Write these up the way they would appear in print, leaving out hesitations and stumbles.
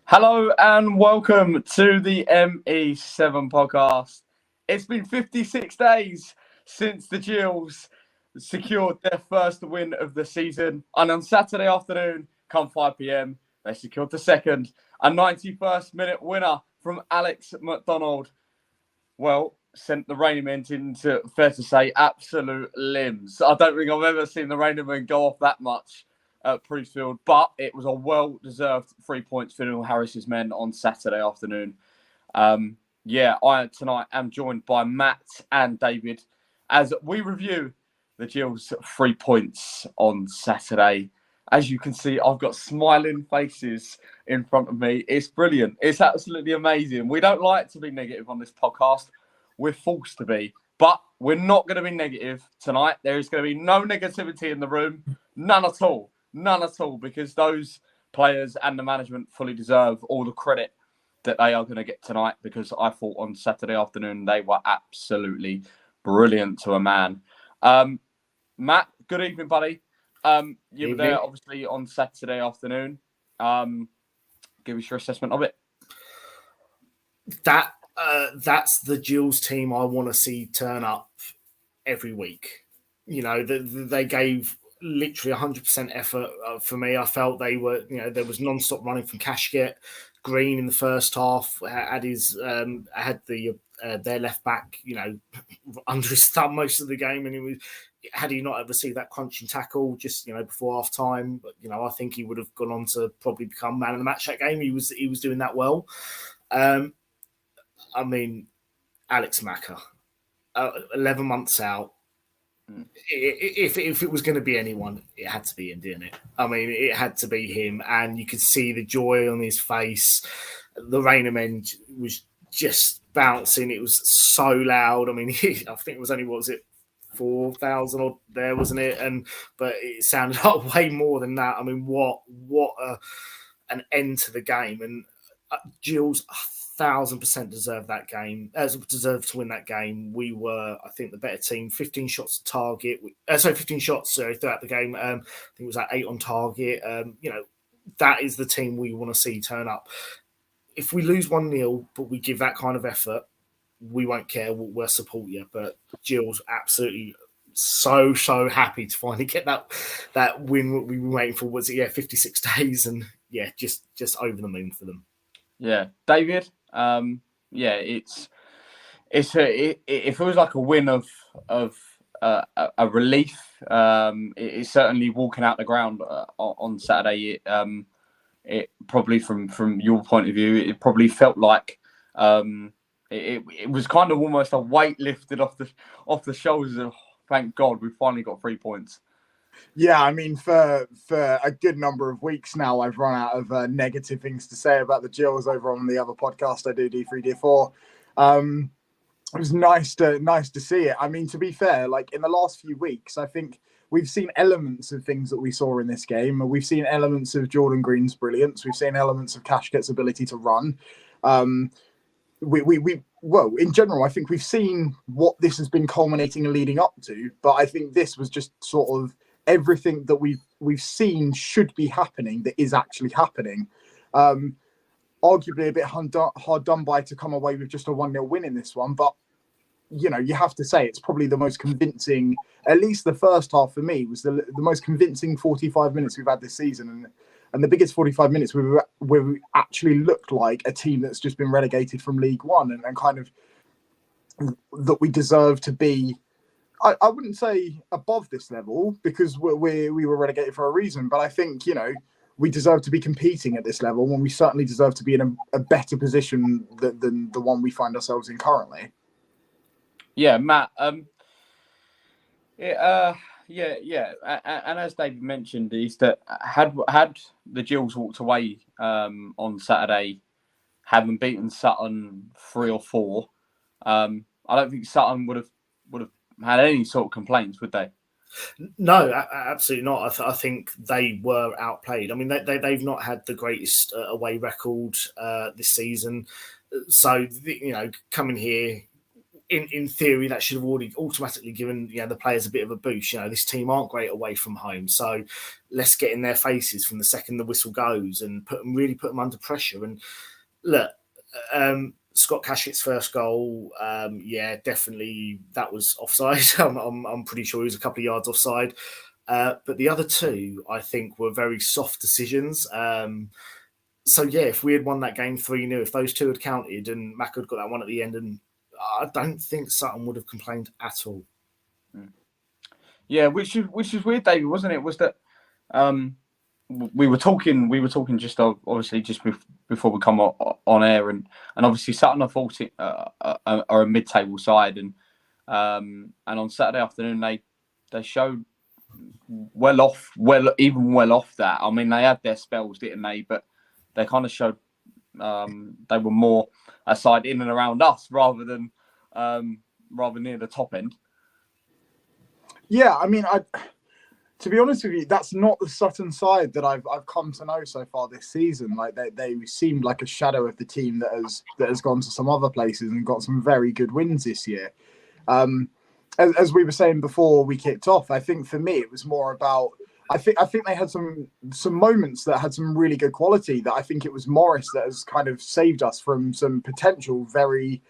Hello and welcome to the ME7 Podcast. It's been 56 days since the Gills secured their first win of the season. And on Saturday afternoon, come 5 p.m, they secured the second, a 91st minute winner from Alex McDonald. Well, sent the Rainmen into, fair to say, absolute limbs. I don't think I've ever seen the Rainmen go off that much at Priestfield, but it was a well-deserved 3 points for Neil Harris's men on Saturday afternoon. I tonight am joined by Matt and David as we review the Gills 3 points on Saturday. As you can see, I've got smiling faces in front of me. It's brilliant. It's absolutely amazing. We don't like to be negative on this podcast. We're forced to be, but we're not going to be negative tonight. There is going to be no negativity in the room. None at all. None at all, because those players and the management fully deserve all the credit that they are going to get tonight, because I thought on Saturday afternoon they were absolutely brilliant to a man. Matt, good evening, buddy. You were there, obviously, on Saturday afternoon. Give us your assessment of it. That's the Gills team I want to see turn up every week. You know, they gave literally 100% effort for me. I felt they were, there was non-stop running from Kashket. Green in the first half had their left back, under his thumb most of the game, and had he not received that crunching tackle just before half time, but I think he would have gone on to probably become man of the match that game. He was doing that well. Alex Macker, 11 months out. If it was going to be anyone, it had to be him, didn't it? It had to be him, and you could see the joy on his face. The Rainmen was just bouncing. It was so loud. I think it was only 4,000 odd there, wasn't it? But it sounded like way more than that. What an end to the game. And Gills 1,000% deserved that game. Deserved to win that game. We were, I think, the better team. 15 shots to target. 15 shots throughout the game. I think it was 8 on target. That is the team we want to see turn up. If we lose 1-0, but we give that kind of effort, we won't care. We'll support you. But Gills absolutely so happy to finally get that win. What we were waiting for was 56 days, and just over the moon for them. Yeah, David. It feels like a win of a relief. It's certainly walking out the ground on Saturday. It probably from your point of view, it probably felt like it was kind of almost a weight lifted off the shoulders of, thank God we finally got 3 points. Yeah, for a good number of weeks now, I've run out of negative things to say about the Gills over on the other podcast I do, D3, D4. It was nice to see it. To be fair, in the last few weeks, I think we've seen elements of things that we saw in this game. We've seen elements of Jordan Green's brilliance. We've seen elements of Kashket's ability to run. In general, I think we've seen what this has been culminating and leading up to. But I think this was just sort of everything that we've seen should be happening that is actually happening. Arguably a bit hard done by to come away with just a 1-0 win in this one, but you have to say it's probably the most convincing, at least the first half for me, was the most convincing 45 minutes we've had this season, and the biggest 45 minutes where we actually looked like a team that's just been relegated from League One and kind of that we deserve to be. I wouldn't say above this level, because we were relegated for a reason, but I think, we deserve to be competing at this level when we certainly deserve to be in a better position than the one we find ourselves in currently. Yeah, Matt. And as David mentioned, is that had the Gills walked away on Saturday, having beaten Sutton 3 or 4, I don't think Sutton would have had any sort of complaints, would they? No, absolutely not. I think they were outplayed. They've not had the greatest away record this season. So, coming here, in theory, that should have already automatically given the players a bit of a boost. This team aren't great away from home, so let's get in their faces from the second the whistle goes and really put them under pressure. And look, Scott Cashett's first goal, definitely that was offside. I'm pretty sure he was a couple of yards offside. But the other two, I think, were very soft decisions. If we had won that game 3-0, if those two had counted and Mac had got that one at the end, and I don't think Sutton would have complained at all. Yeah, which is weird, David, wasn't it? Was that we were talking just obviously just before we come on air, and obviously Sutton are a mid-table side, and on Saturday afternoon they showed well off that. I mean, they had their spells, didn't they? But they kind of showed they were more a side in and around us rather than near the top end. Yeah, I mean, to be honest with you, that's not the Sutton side that I've come to know so far this season. Like they seemed like a shadow of the team that has gone to some other places and got some very good wins this year. As we were saying before we kicked off, I think for me it was more about I think they had some moments that had some really good quality. That I think it was Morris that has kind of saved us from some potential very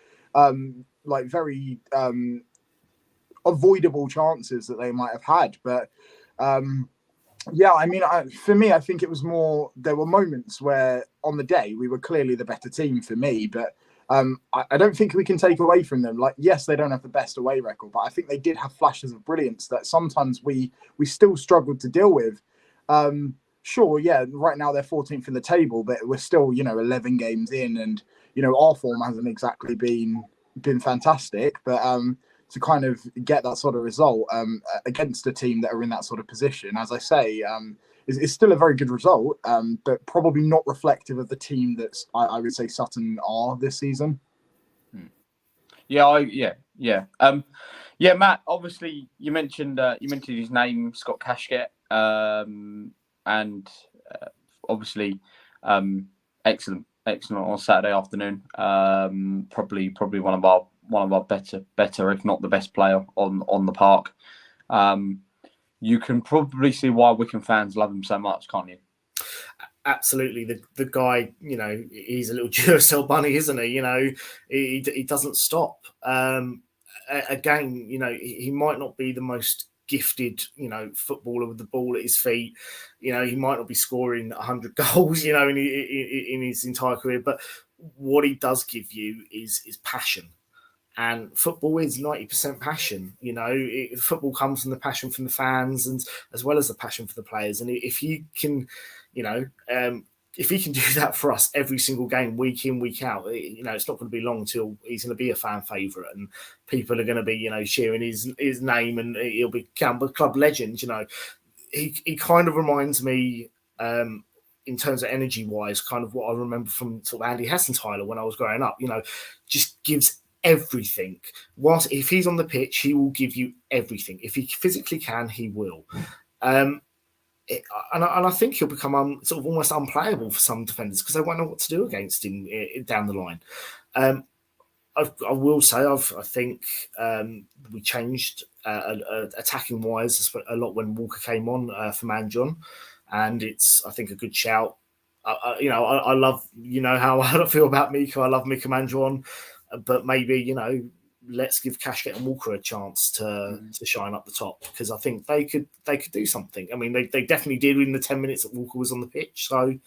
avoidable chances that they might have had. But I mean, for me, I think it was more. There were moments where on the day we were clearly the better team for me, but I don't think we can take away from them. Like, yes, they don't have the best away record, but I think they did have flashes of brilliance that sometimes we still struggled to deal with. Sure, yeah, right now they're 14th in the table, but we're still, 11 games in, and our form hasn't exactly been fantastic. But to kind of get that sort of result against a team that are in that sort of position, as I say, is still a very good result, but probably not reflective of the team that I would say Sutton are this season. Yeah. Matt. Obviously, you mentioned his name, Scott Cashgett, and obviously, excellent on Saturday afternoon. Probably one of our better, if not the best player on the park. You can probably see why Wycombe fans love him so much, can't you? Absolutely. The guy, he's a little Duracell bunny, isn't he? He doesn't stop. Again, he might not be the most gifted, footballer with the ball at his feet. He might not be scoring 100 goals, in his entire career. But what he does give you is passion. And football is 90% passion. Football comes from the passion from the fans, and as well as the passion for the players. And if you can, if he can do that for us every single game, week in, week out, it's not going to be long till he's going to be a fan favourite, and people are going to be, cheering his name, and he'll become a club legend. He kind of reminds me, in terms of energy wise, kind of what I remember from sort of Andy Hassenthaler when I was growing up. Just gives everything. Whilst if he's on the pitch, he will give you everything. If he physically can, he will. And I think he'll become sort of almost unplayable for some defenders because they won't know what to do against him down the line. I will say I think we changed attacking wise a lot when Walker came on for Manjon, and it's I think a good shout. I love how I feel about Mika. I love Mika Manjon. But maybe, let's give Cashgett and Walker a chance to shine up the top, because I think they could do something. I mean, they definitely did in the 10 minutes that Walker was on the pitch. So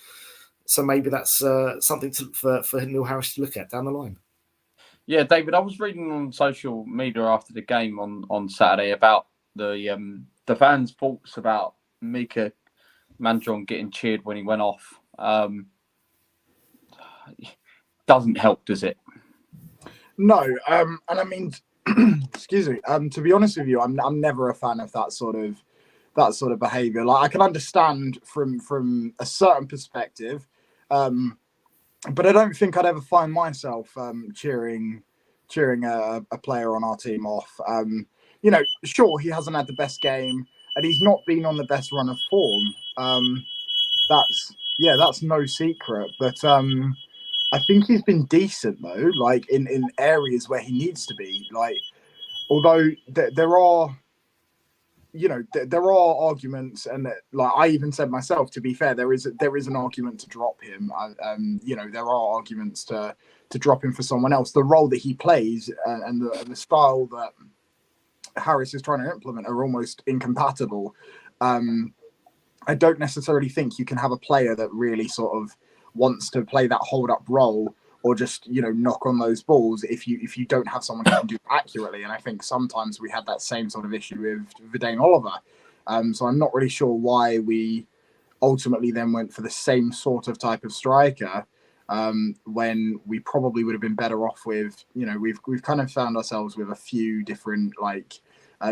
maybe that's something for Neil Harris to look at down the line. Yeah, David, I was reading on social media after the game on Saturday about the fans' thoughts about Mika Manjon getting cheered when he went off. Doesn't help, does it? No, and I mean, excuse me. To be honest with you, I'm never a fan of that sort of behaviour. Like I can understand from a certain perspective, but I don't think I'd ever find myself cheering a player on our team off. Sure, he hasn't had the best game, and he's not been on the best run of form. That's no secret, but. I think he's been decent though, like in areas where he needs to be. Like, although there are, there are arguments, and like I even said myself, to be fair, there is an argument to drop him. There are arguments to drop him for someone else. The role that he plays and the style that Harris is trying to implement are almost incompatible. I don't necessarily think you can have a player that really sort of wants to play that hold up role or just knock on those balls if you don't have someone who can do it accurately. And I think sometimes we had that same sort of issue with Vidane Oliver. So I'm not really sure why we ultimately then went for the same sort of type of striker when we probably would have been better off with, we've kind of found ourselves with a few different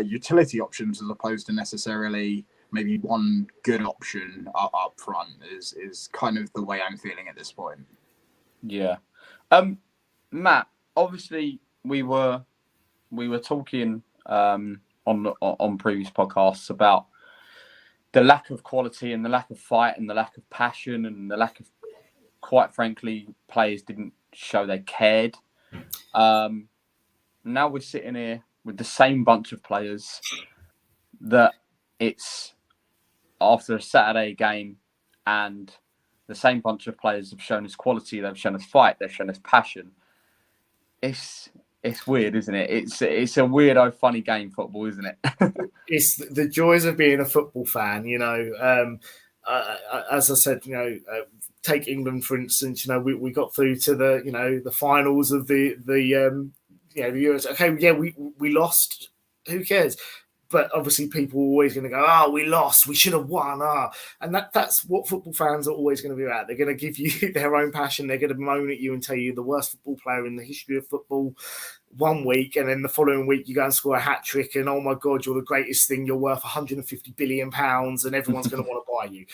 utility options as opposed to necessarily maybe one good option up front is kind of the way I'm feeling at this point. Yeah. Matt, obviously we were talking on previous podcasts about the lack of quality and the lack of fight and the lack of passion and the lack of, quite frankly, players didn't show they cared. Now we're sitting here with the same bunch of players that it's after a Saturday game, and the same bunch of players have shown us quality, they've shown us fight, they've shown us passion. It's weird, isn't it? It's a weirdo, funny game, football, isn't it? It's the joys of being a football fan, as I said, take England, for instance, we got through to the finals of the Euros. Okay, yeah, we lost. Who cares? But obviously people are always going to go, we lost, we should have won. And that's what football fans are always going to be about. They're going to give you their own passion. They're going to moan at you and tell you the worst football player in the history of football one week, and then the following week you go and score a hat-trick and, oh my God, you're the greatest thing, you're worth £150 billion and everyone's going to want to buy you.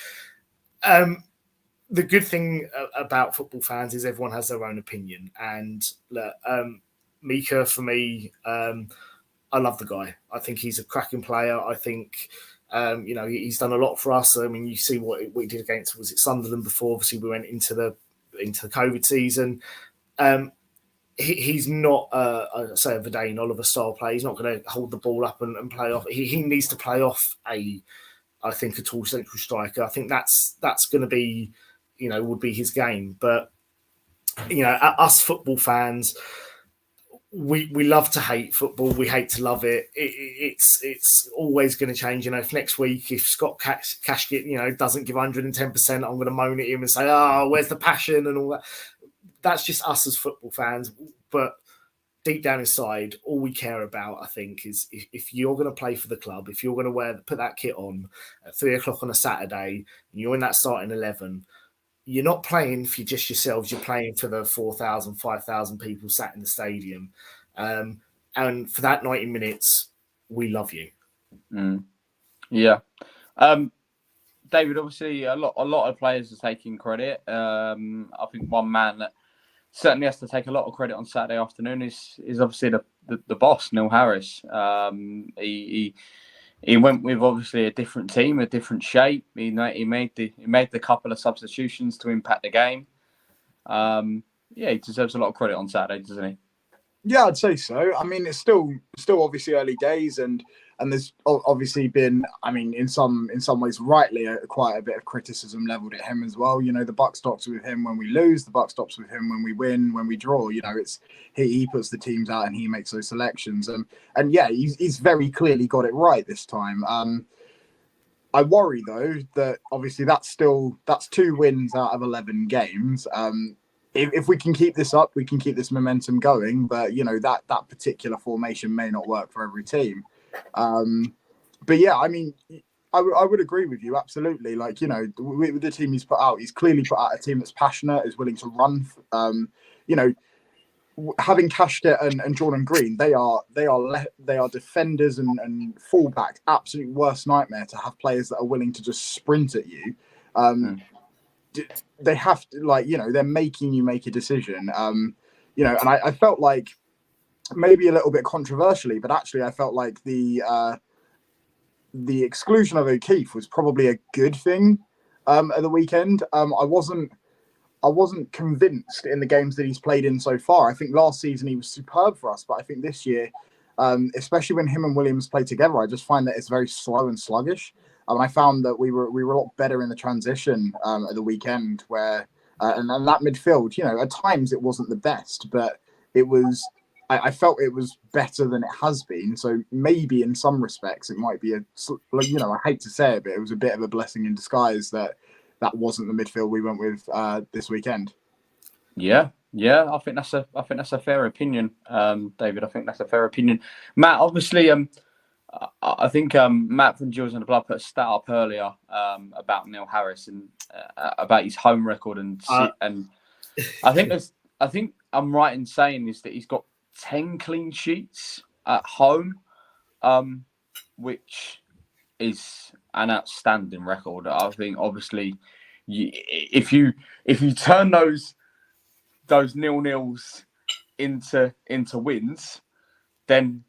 The good thing about football fans is everyone has their own opinion. And Mika, for me, I love the guy. I think he's a cracking player. I think, he's done a lot for us. I mean, you see what he did against, was it Sunderland before? Obviously, we went into the COVID season. He's not, a Vidane Oliver style player. He's not going to hold the ball up and play off. He needs to play off a tall central striker. I think that's going to be, would be his game. But, us football fans, we love to hate football. We hate to love it. It's always going to change. If next week, if Scott Cashkit, doesn't give 110%, I'm going to moan at him and say, where's the passion and all that. That's just us as football fans. But deep down inside, all we care about, I think, is if you're going to play for the club, if you're going to put that kit on at 3:00 on a Saturday, and you're in that starting 11, you're not playing for just yourselves. You're playing for the 4,000, 5,000 people sat in the stadium. And for that 90 minutes, we love you. Yeah. David, obviously, a lot of players are taking credit. I think one man that certainly has to take a lot of credit on Saturday afternoon is obviously the boss, Neil Harris. He went with obviously a different team, a different shape. He made the couple of substitutions to impact the game. He deserves a lot of credit on Saturday, doesn't he? Yeah, I'd say so. I mean, it's still obviously early days, and there's obviously been, I mean, in some ways, rightly, quite a bit of criticism leveled at him as well. The buck stops with him when we lose, the buck stops with him when we win, when we draw. It's he puts the teams out and he makes those selections, and yeah, he's very clearly got it right this time. I worry though that obviously that's 2 wins out of 11 games. If we can keep this up, we can keep this momentum going. But that particular formation may not work for every team. But yeah, I mean, I would agree with you absolutely. With the team he's put out, he's clearly put out a team that's passionate, is willing to run. Having Cashkit and Jordan Green, they are defenders and fullbacks. Absolute worst nightmare to have players that are willing to just sprint at you. They have to, they're making you make a decision. And I felt like, maybe a little bit controversially, but actually I felt like the exclusion of O'Keefe was probably a good thing at the weekend. I I wasn't convinced in the games that he's played in so far. I think last season he was superb for us, but I think this year, especially when him and Williams play together, I just find that it's very slow and sluggish. I found that we were a lot better in the transition at the weekend, where and that midfield, at times it wasn't the best, but it was. I felt it was better than it has been. So maybe in some respects it might be I hate to say it, but it was a bit of a blessing in disguise that wasn't the midfield we went with this weekend. Yeah, I think that's a fair opinion, David. I think that's a fair opinion. Matt, obviously, I think Matt from Gills and the Blood put a stat up earlier about Neil Harris and about his home record, and I think I'm right in saying is that he's got 10 clean sheets at home, which is an outstanding record. I think obviously if you turn those 0-0s into wins, then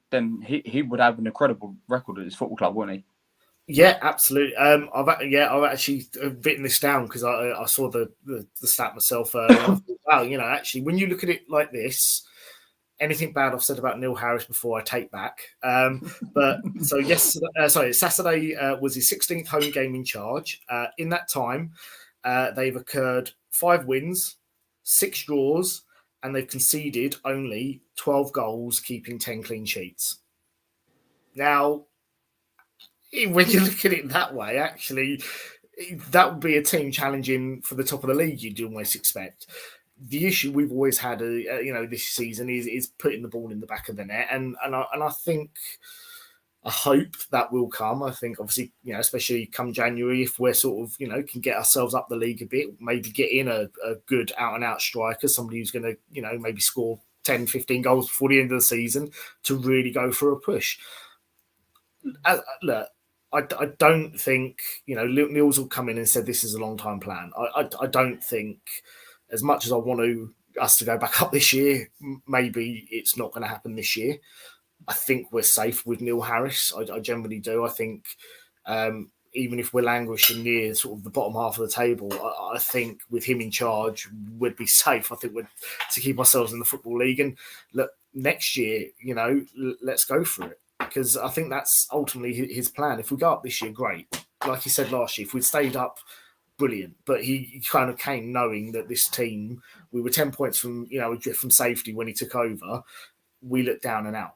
he would have an incredible record at his football club, wouldn't he? Yeah, absolutely. I've actually written this down because I saw the stat myself. Wow, actually, when you look at it like this, anything bad I've said about Neil Harris before, I take back. But so Saturday was his 16th home game in charge. In that time, they've occurred 5 wins, 6 draws, and they've conceded only 12 goals, keeping 10 clean sheets. Now, when you look at it that way, actually, that would be a team challenging for the top of the league, you'd almost expect. The issue we've always had, this season is putting the ball in the back of the net, and I think, I hope that will come. I think obviously, especially come January, if we're sort of, can get ourselves up the league a bit, maybe get in a good out and out striker, somebody who's going to, maybe score 10, 15 goals before the end of the season to really go for a push. Look, I don't think, Neil's will come in and said this is a long time plan. I don't think, as much as I want us to go back up this year, maybe it's not going to happen this year. I think we're safe with Neil Harris. I generally do. I think even if we're languishing near sort of the bottom half of the table, I think with him in charge, we'd be safe. I think we're to keep ourselves in the Football League. And look, next year, let's go for it. Because I think that's ultimately his plan. If we go up this year, great. Like he said last year, if we'd stayed up, brilliant. But he kind of came knowing that this team, we were 10 points from safety when he took over. We looked down and out.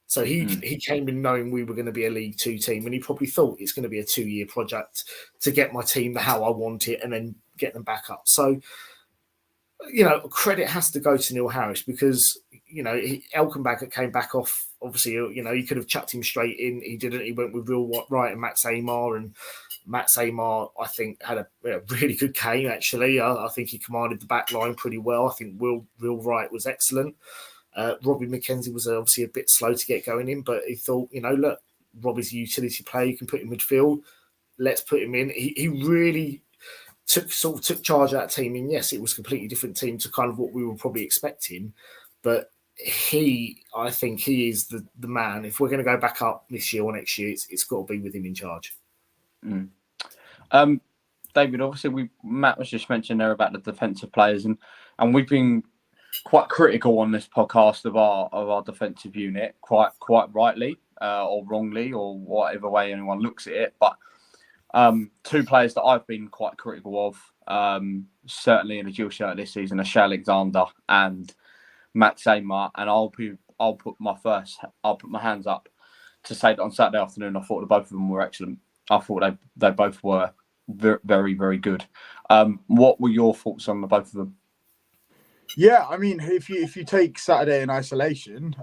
So he came in knowing we were going to be a League 2 team, and he probably thought it's going to be a 2-year project to get my team how I want it and then get them back up. So, credit has to go to Neil Harris because, Elkenbacker came back off. Obviously, he could have chucked him straight in. He didn't. He went with Will Wright and Matt Seymour, and Matt Seymour, I think, had a really good game, actually. I think he commanded the back line pretty well. I think Will Wright was excellent. Robbie McKenzie was obviously a bit slow to get going in, but he thought, look, Robbie's a utility player. You can put him midfield. Let's put him in. He really took charge of that team. And yes, it was a completely different team to kind of what we were probably expecting. But I think he is the man. If we're going to go back up this year or next year, it's got to be with him in charge. Mm. David, obviously, Matt was just mentioning there about the defensive players, and we've been quite critical on this podcast of our defensive unit, quite rightly or wrongly, or whatever way anyone looks at it. But 2 players that I've been quite critical of, certainly in the dual shirt this season, are Shea Alexander and Matt Seymour, and I'll put my hands up to say that on Saturday afternoon I thought that both of them were excellent. I thought they both were very, very good. What were your thoughts on the both of them? Yeah, I mean, if you take Saturday in isolation,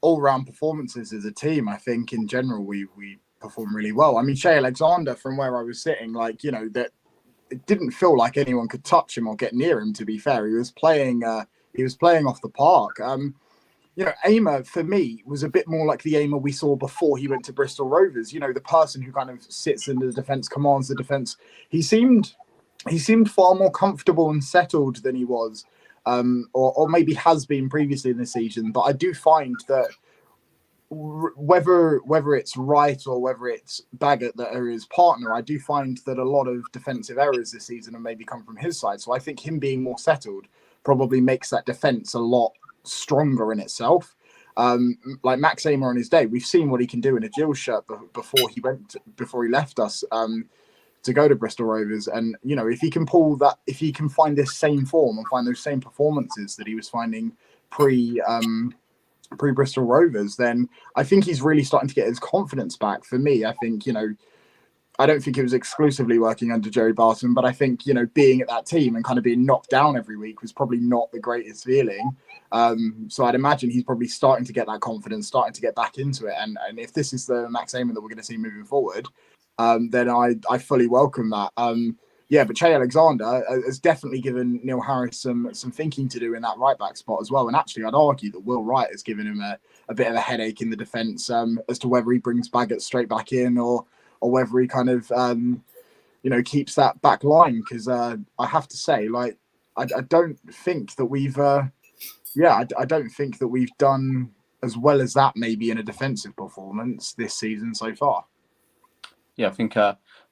all-round performances as a team, I think in general we performed really well. I mean, Shea Alexander, from where I was sitting, that it didn't feel like anyone could touch him or get near him. To be fair, he was playing off the park. Aimer, for me, was a bit more like the Aimer we saw before he went to Bristol Rovers. The person who kind of sits in the defence, commands the defence. He seemed far more comfortable and settled than he was, or maybe has been previously in this season. But I do find that whether it's Wright or whether it's Baggett that are his partner, I do find that a lot of defensive errors this season have maybe come from his side. So I think him being more settled probably makes that defense a lot stronger in itself. Like Max Amer on his day, we've seen what he can do in a Gills shirt before he left us to go to Bristol Rovers. And if he can pull that, if he can find this same form and find those same performances that he was finding pre Bristol Rovers, then I think he's really starting to get his confidence back. For me, I think I don't think it was exclusively working under Jerry Barton, but I think being at that team and kind of being knocked down every week was probably not the greatest feeling. So I'd imagine he's probably starting to get that confidence, starting to get back into it. And if this is the Max Amer that we're going to see moving forward, then I fully welcome that. But Che Alexander has definitely given Neil Harris some thinking to do in that right back spot as well. And actually, I'd argue that Will Wright has given him a bit of a headache in the defence as to whether he brings Baggett straight back in or whether he kind of keeps that back line. Because I have to say, like, I don't think that we've I don't think that we've done as well as that maybe in a defensive performance this season so far. Yeah, I think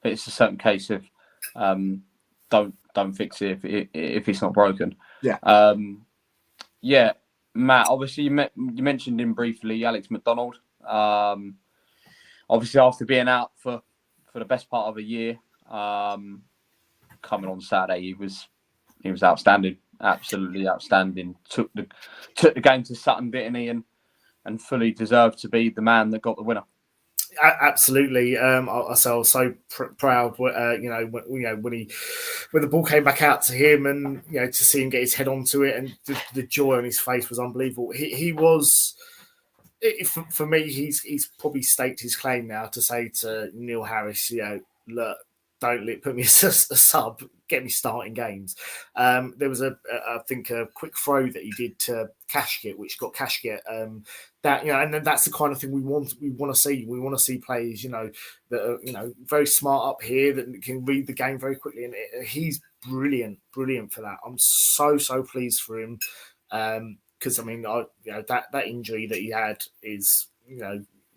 it's a certain case of don't fix it if it's not broken. Yeah. Matt, obviously you mentioned him briefly, Alex McDonald. Obviously after being out for the best part of a year, coming on Saturday he was outstanding, absolutely outstanding. Took the game to Sutton, didn't he, and fully deserved to be the man that got the winner. Absolutely. I was so proud, when the ball came back out to him, and to see him get his head onto it, and the joy on his face was unbelievable. He was, for me, he's probably staked his claim now to say to Neil Harris, look, don't put me as a sub, get me starting games. There was I think a quick throw that he did to Kashket, which got Kashket. That and then that's the kind of thing we want to see. We want to see players, that are very smart up here, that can read the game very quickly, and he's brilliant for that. I'm so pleased for him, because that injury that he had is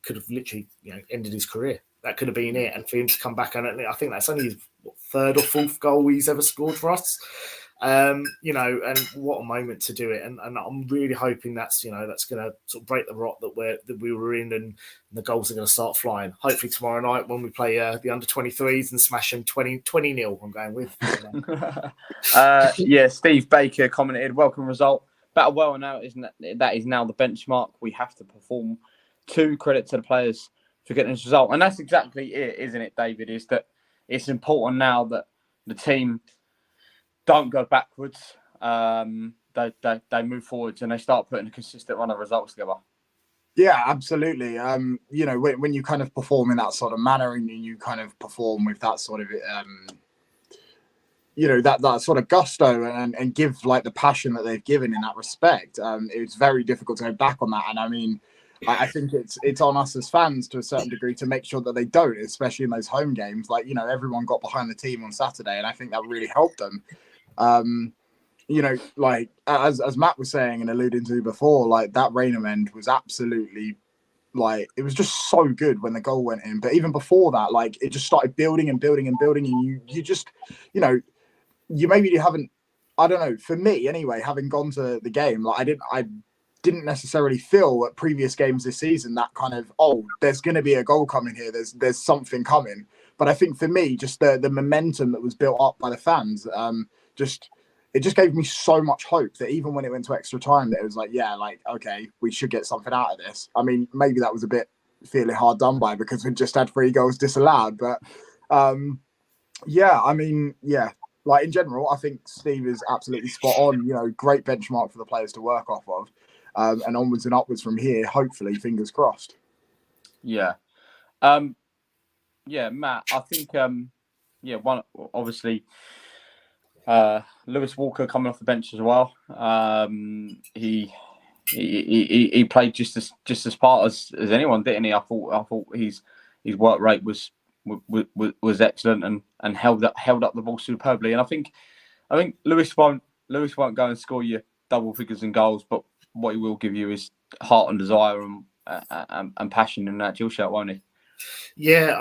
could have literally ended his career. That could have been it, and for him to come back, and I think that's only his third or fourth goal he's ever scored for us. And what a moment to do it, and I'm really hoping that's that's going to sort of break the rot that we were in, and the goals are going to start flying. Hopefully tomorrow night when we play the under 23s and smash them 20-0. I'm going with. Steve Baker commented, "Welcome result. Battle well now, isn't that is now the benchmark. We have to perform. To credit to the players for getting this result," and that's exactly it, isn't it, David? Is that it's important now that the team don't go backwards. They move forwards and they start putting a consistent run of results together. Yeah, absolutely. When you kind of perform in that sort of manner, and you kind of perform with that sort of that sort of gusto, and give like the passion that they've given in that respect, it's very difficult to go back on that. And I mean, I think it's on us as fans to a certain degree to make sure that they don't, especially in those home games. Like, everyone got behind the team on Saturday, and I think that really helped them. Like as Matt was saying and alluding to before, like that Raynham end was absolutely, like, it was just so good when the goal went in. But even before that, like, it just started building and building and building, and you just, you maybe haven't, I don't know, for me anyway, having gone to the game, like I didn't necessarily feel at previous games this season that kind of, there's going to be a goal coming here. There's something coming. But I think for me, just the momentum that was built up by the fans, it just gave me so much hope that even when it went to extra time, that it was like, okay, we should get something out of this. I mean, maybe that was a bit feeling hard done by because we just had 3 goals disallowed. But like in general, I think Steve is absolutely spot on. Great benchmark for the players to work off of. And onwards and upwards from here, hopefully, fingers crossed. Yeah. Matt, I think, one, obviously, Lewis Walker coming off the bench as well. He played just as part as anyone, didn't he? I thought his work rate was excellent and held up the ball superbly. And I think Lewis won't go and score you double figures in goals, but what he will give you is heart and desire, and and passion in that Jill shirt, won't he? Yeah,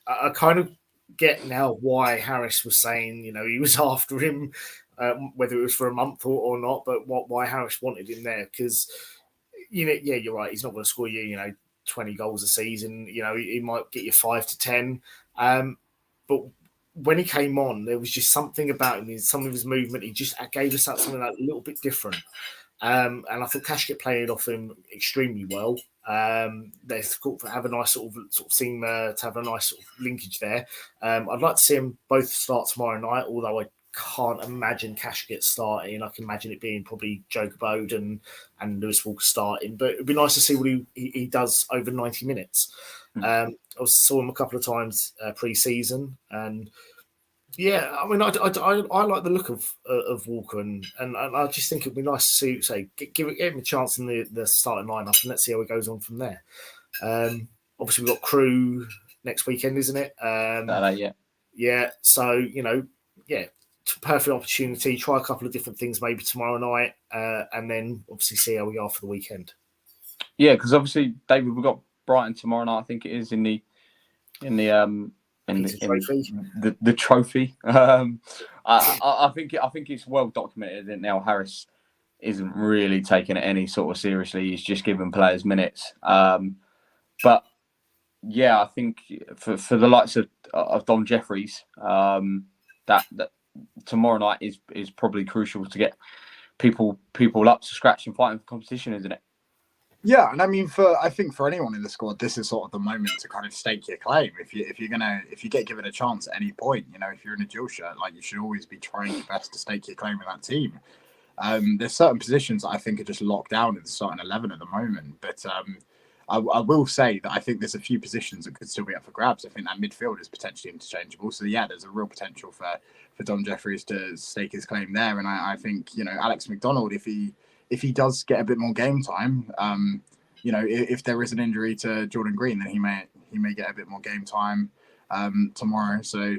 I kind of get now why Harris was saying, he was after him, whether it was for a month or not, but why Harris wanted him there, because, yeah, you're right. He's not going to score you, 20 goals a season. He might get you 5 to 10. But when he came on, there was just something about him, some of his movement. He just gave us something like a little bit different. And I thought Kashket played off him extremely well. They have a nice sort of seem to have a nice sort of linkage there. I'd like to see them both start tomorrow night, although I can't imagine Kashket starting. I can imagine it being probably Joe Cabode and Lewis Walker starting, but it'd be nice to see what he does over 90 minutes. I saw him a couple of times pre-season, and yeah, I mean, I like the look of Walker, and I just think it'd be nice to give him a chance in the starting lineup, and let's see how it goes on from there. Obviously, we've got Crew next weekend, isn't it? Yeah. Yeah. So perfect opportunity. Try a couple of different things maybe tomorrow night, and then obviously see how we are for the weekend. Yeah, because obviously, David, we've got Brighton tomorrow night. I think it is in the trophy. I think it's well documented that now Harris isn't really taking it any sort of seriously. He's just giving players minutes. But yeah, I think for the likes of Dom Jeffries, that tomorrow night is probably crucial to get people up to scratch and fighting for competition, isn't it? Yeah, and I mean, I think for anyone in the squad, this is sort of the moment to kind of stake your claim. If you get given a chance at any point, if you're in a Jill shirt, like, you should always be trying your best to stake your claim in that team. There's certain positions that I think are just locked down in the starting 11 at the moment, but I will say that I think there's a few positions that could still be up for grabs. I think that midfield is potentially interchangeable. So yeah, there's a real potential for Dom Jeffries to stake his claim there, and I think Alex McDonald, if he does get a bit more game time, if there is an injury to Jordan Green, then he may get a bit more game time tomorrow. So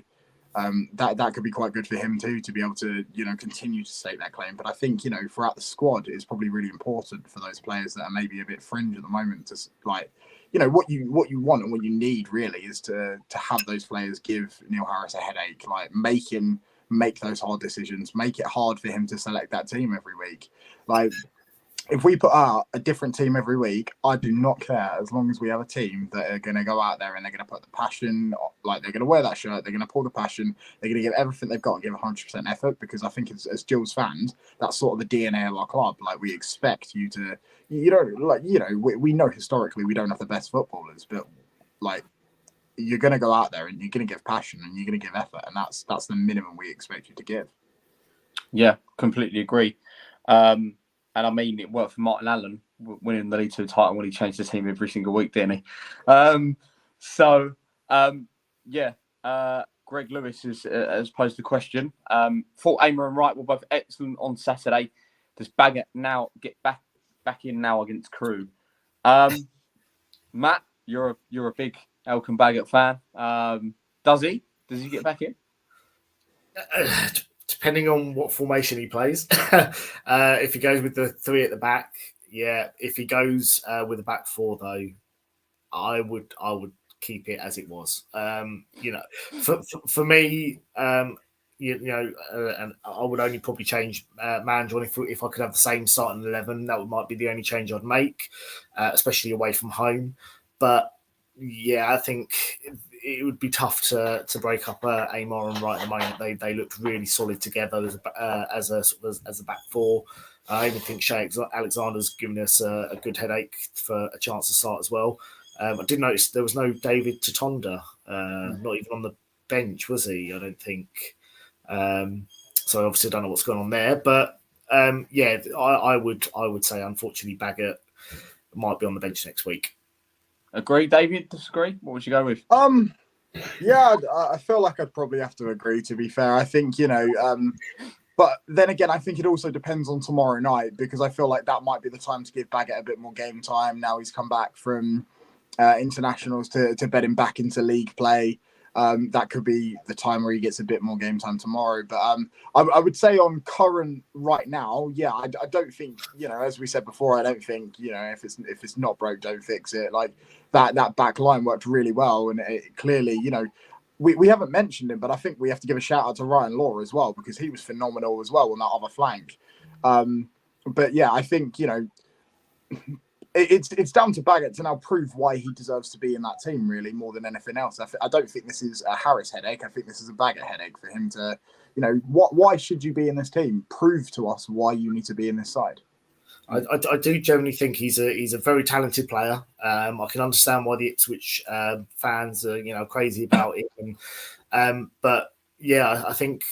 that could be quite good for him too, to be able to continue to stake that claim. But I think throughout the squad, it's probably really important for those players that are maybe a bit fringe at the moment to what you want and what you need really is to have those players give Neil Harris a headache, like make those hard decisions, make it hard for him to select that team every week. Like, if we put out a different team every week, I do not care, as long as we have a team that are going to go out there and they're going to put the passion, like, they're going to wear that shirt, they're going to pull the passion, they're going to give everything they've got and give 100% effort, because I think as Gills fans, that's sort of the DNA of our club. Like, we expect you to, we know historically we don't have the best footballers, but like, you're going to go out there and you're going to give passion and you're going to give effort, and that's the minimum we expect you to give. Yeah, completely agree. And I mean, it worked for Martin Allen winning the League 2 title when he changed the team every single week, didn't he? Greg Lewis has posed the question. Thought Aimer and Wright were both excellent on Saturday. Does Baggett now get back in now against Crew? Matt, you're a big Elkan Baggett fan. Does he get back in? Depending on what formation he plays. If he goes with the 3 at the back, yeah. If he goes with the back 4, though, I would keep it as it was. For me, and I would only probably change Mandron if I could have the same starting 11. That might be the only change I'd make, especially away from home. But yeah, I think it would be tough to break up Amar and Wright at the moment. They looked really solid together as a back 4. I even think Shea Alexander's given us a good headache for a chance to start as well. I did notice there was no David Tatonda, not even on the bench, was he? I don't think. So obviously I don't know what's going on there, but I would say unfortunately Baggett might be on the bench next week. Agree, David? Disagree? What would you go with? Yeah, I feel like I'd probably have to agree, to be fair. I think, but then again, I think it also depends on tomorrow night, because I feel like that might be the time to give Baggett a bit more game time. Now he's come back from internationals to bed him back into league play. That could be the time where he gets a bit more game time tomorrow. But I would say on current right now, yeah, I don't think, as we said before, I don't think, if it's not broke, don't fix it. Like that back line worked really well, and it clearly, we haven't mentioned him, but I think we have to give a shout out to Ryan Law as well, because he was phenomenal as well on that other flank. But yeah, I think, it's down to Baggett to now prove why he deserves to be in that team, really, more than anything else. I don't think this is a Harris headache. I think this is a Baggett headache for him to, why should you be in this team? Prove to us why you need to be in this side. I do generally think he's a very talented player. I can understand why the Ipswich fans are crazy about him. But yeah, I think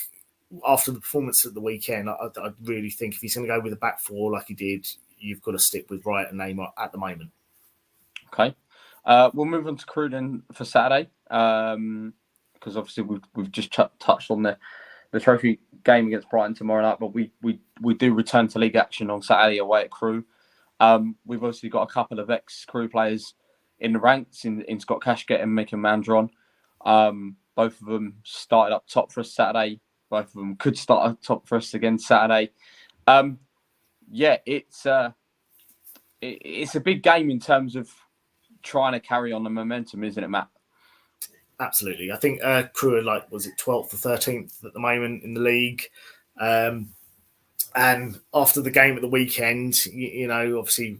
after the performance at the weekend, I really think if he's going to go with a back four like he did, you've got to stick with Wright and Neymar at the moment. Okay, we'll move on to Crewe then for Saturday, because obviously we've just touched on the trophy game against Brighton tomorrow night, but we do return to league action on Saturday away at Crewe. We've obviously got a couple of ex-Crewe players in the ranks in Scott Cashgett and Mick Mandron. Both of them started up top for us Saturday. Both of them could start up top for us again Saturday. Yeah, it's a big game in terms of trying to carry on the momentum, isn't it, Matt? Absolutely. I think Crewe are 12th or 13th at the moment in the league. And after the game at the weekend, obviously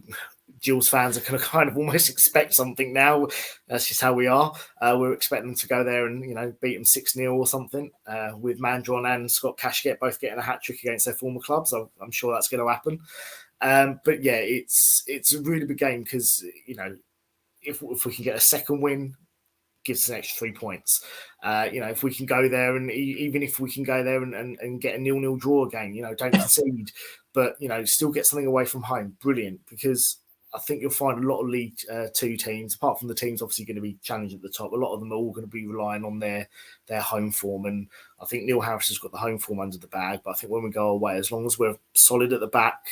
Gills fans are going to kind of almost expect something now. That's just how we are. We're expecting them to go there and, beat them 6-0 or something, with Mandron and Scott Cashgett both getting a hat-trick against their former clubs. I'm sure that's going to happen. But yeah, it's a really big game because, if we can get a second win, gives us an extra 3 points. If we can go there and even if we can go there and get a 0-0 draw again, don't concede, but, still get something away from home. Brilliant. Because I think you'll find a lot of League 2 teams, apart from the teams obviously going to be challenged at the top, a lot of them are all going to be relying on their home form. And I think Neil Harris has got the home form under the bag. But I think when we go away, as long as we're solid at the back,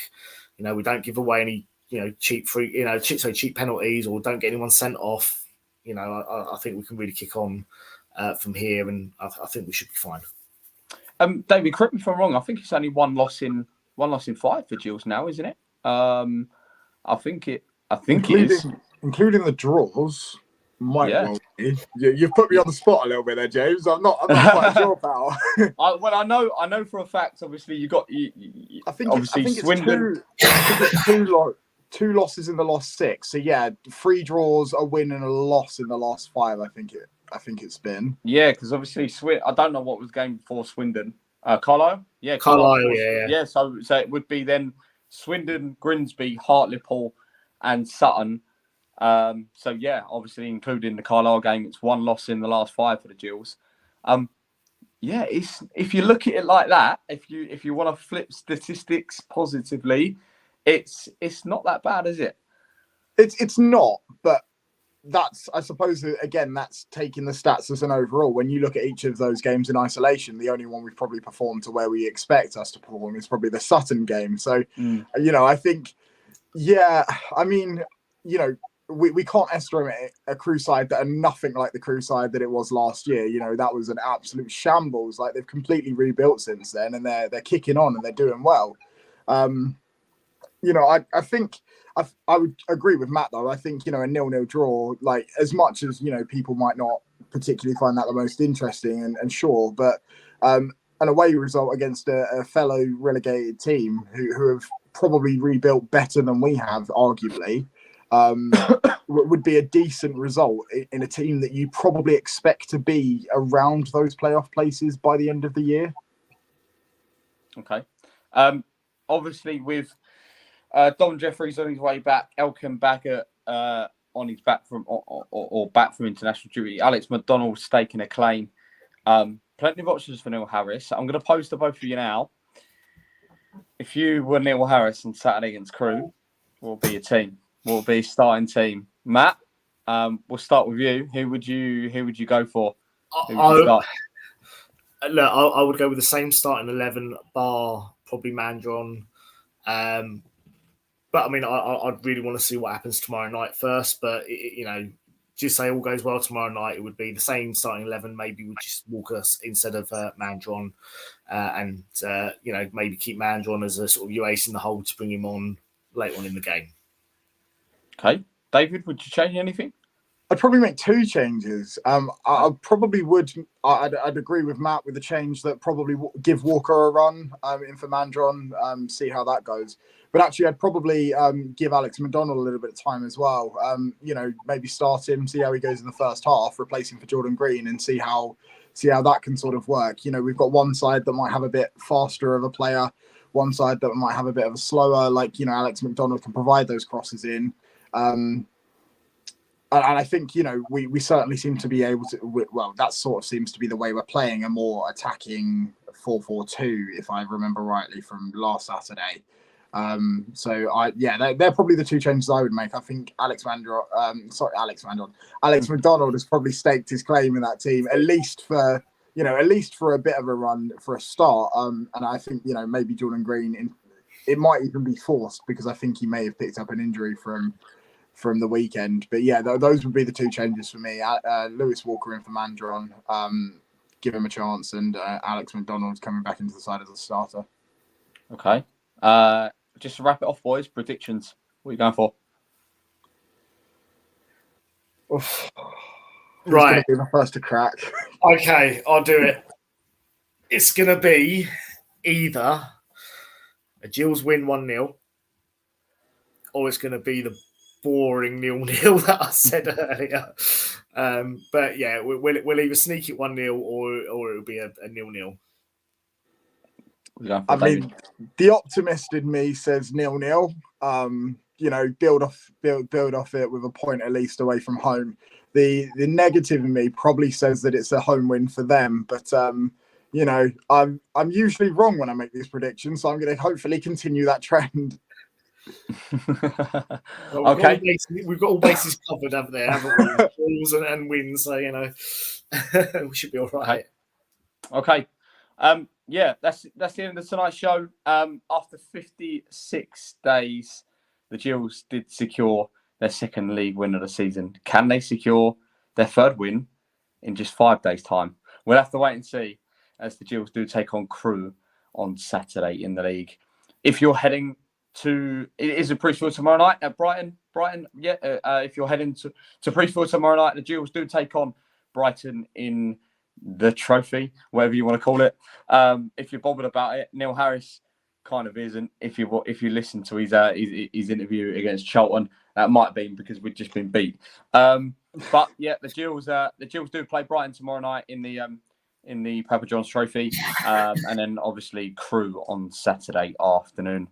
we don't give away any, cheap penalties or don't get anyone sent off, I think we can really kick on from here, and I think we should be fine. David, correct me if I'm wrong. I think it's only one loss in 5 for Gills now, isn't it? I think it is, including the draws. Well be. You've put me on the spot a little bit there, James. I'm not quite sure, pal. I know for a fact. Obviously, I think it's Swindon. Two losses in the last 6. So yeah, 3 draws, a win, and a loss in the last 5. I think it's been. Yeah, because obviously I don't know what was game before Swindon. Carlisle. Yeah, Carlisle. Yeah. Yeah. So it would be then Swindon, Grimsby, Hartlepool, and Sutton. So yeah, obviously including the Carlisle game, it's 1 loss in the last 5 for the Gills. Yeah, if you look at it like that, if you want to flip statistics positively, it's not that bad, is it? It's not, but that's, I suppose, again, that's taking the stats as an overall. When you look at each of those games in isolation, the only one we've probably performed to where we expect us to perform is probably the Sutton game. So, I think, yeah, I mean, we can't estimate a Crewe side that are nothing like the Crewe side that it was last year. That was an absolute shambles. Like, they've completely rebuilt since then, and they're kicking on and they're doing well. I think I would agree with Matt, though. I think, a 0-0 draw, like, as much as, people might not particularly find that the most interesting and sure, but an away result against a fellow relegated team who have probably rebuilt better than we have, arguably, would be a decent result in a team that you probably expect to be around those playoff places by the end of the year. Okay. Obviously, with Dom Jeffries on his way back, Elkin Baggett on his back from back from international duty, Alex McDonald staking a claim. Plenty of options for Neil Harris. I'm going to pose to both of you now. If you were Neil Harris on Saturday against Crewe, what would be your team? What would be your starting team? Matt, we'll start with you. Who would you go for? Look, I would go with the same starting 11, bar probably Mandron. But I mean, I'd really want to see what happens tomorrow night first. But just say all goes well tomorrow night, it would be the same starting 11, maybe with just Walker instead of Mandron, and maybe keep Mandron as a sort of ace in the hole to bring him on late on in the game. Okay, David, would you change anything? I'd probably make 2 changes. I probably would. I'd agree with Matt with the change that probably give Walker a run in for Mandron, see how that goes. But actually, I'd probably give Alex McDonald a little bit of time as well. Maybe start him, see how he goes in the first half, replace him for Jordan Green, and see how that can sort of work. We've got one side that might have a bit faster of a player, one side that might have a bit of a slower. Alex McDonald can provide those crosses in. And I think, we certainly seem to be able to, well, that sort of seems to be the way we're playing, a more attacking 4-4-2, if I remember rightly from last Saturday. They're probably the 2 changes I would make. I think Alex McDonald has probably staked his claim in that team, at least for a bit of a run for a start. And I think, maybe Jordan Green, it might even be forced because I think he may have picked up an injury from the weekend. But yeah, those would be the 2 changes for me. Lewis Walker in for Mandron, give him a chance, and Alex McDonald coming back into the side as a starter. Okay. Just to wrap it off, boys, predictions. What are you going for? Right. Be the first to crack. Okay, I'll do it. It's going to be either a Gills win 1-0, or it's going to be the boring 0-0 that I said earlier. But yeah, we'll either sneak it 1-0 or it'll be a 0-0. I mean, the optimist in me says 0-0. Build off it with a point at least away from home. The negative in me probably says that it's a home win for them, but I'm usually wrong when I make these predictions, so I'm going to hopefully continue that trend. Okay, we've got all bases covered up there, haven't we? Balls and wins, so we should be all right. Okay. That's the end of tonight's show. After 56 days, the Gills did secure their 2nd league win of the season. Can they secure their 3rd win in just 5 days' time? We'll have to wait and see, as the Gills do take on Crewe on Saturday in the league. If you're heading to, it is a Priestfield tomorrow night at Brighton. If you're heading to Priestfield tomorrow night, the Gills do take on Brighton in the trophy, whatever you want to call it. If you're bothered about it, Neil Harris kind of isn't. If you listen to his interview against Charlton, that might have been because we've just been beat. But yeah, the Gills do play Brighton tomorrow night in the Papa John's Trophy, and then obviously Crewe on Saturday afternoon.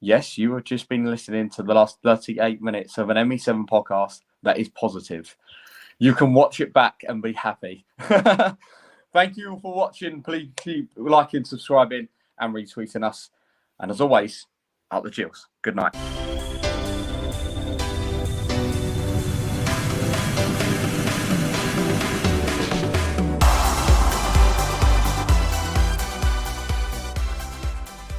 Yes, you have just been listening to the last 38 minutes of an ME7 podcast that is positive. You can watch it back and be happy. Thank you all for watching. Please keep liking, subscribing, and retweeting us. And as always, out the Gills. Good night.